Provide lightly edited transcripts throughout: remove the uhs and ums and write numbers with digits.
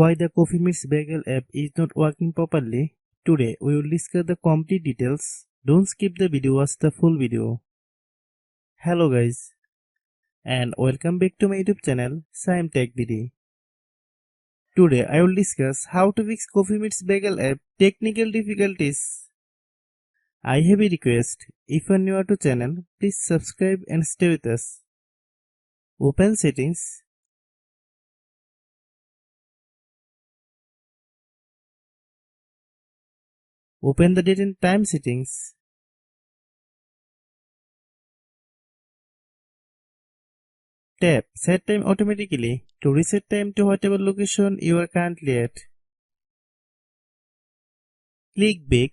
why the Coffee Meets Bagel app is not working properly. Today we will discuss the complete details. Don't skip the video, watch the full video. Hello guys and welcome back to my YouTube channel Shaem Tech Video. Today I will discuss how to fix Coffee Meets Bagel app technical difficulties. I have a request. If you are new to channel, please subscribe and stay with us. Open settings. Open the date and time settings. Tap Set Time automatically to reset time to whatever location you are currently at. Click Back.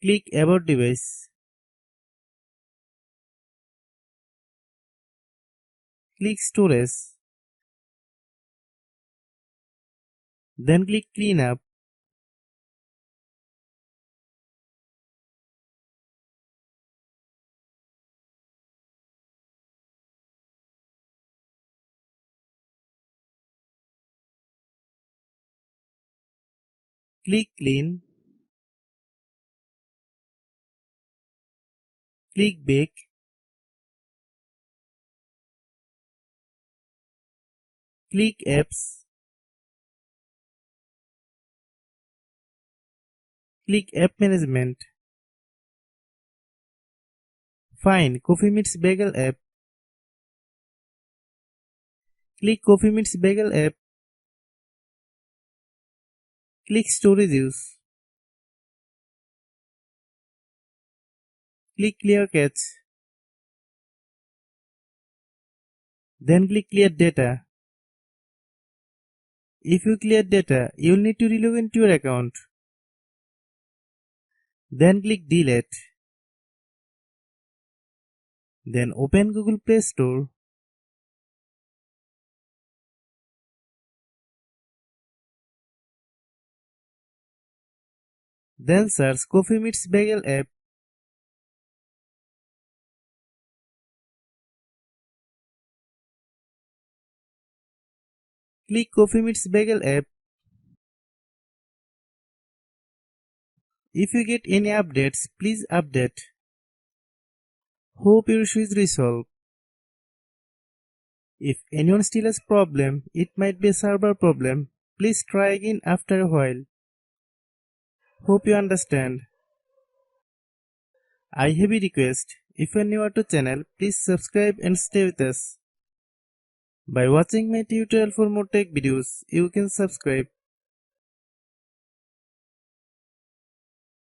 Click About Device. Click Storage. Then click Clean Up. Click Clean. Click Back. Click Apps. Click App Management. Find Coffee Meets Bagel app. Click Coffee Meets Bagel app. Click Storage Use. Click Clear Cache. Then click Clear Data. If you clear data, you will need to relog into your account. Then click Delete. Then open Google Play Store. Then search Coffee Meets Bagel app. Click Coffee Meets Bagel app. If you get any updates, please update. Hope your issue is resolved. If anyone still has problem, it might be a server problem. Please try again after a while. Hope you understand. I have a request. If you are new to channel, please subscribe and stay with us. By watching my tutorial for more tech videos, you can subscribe.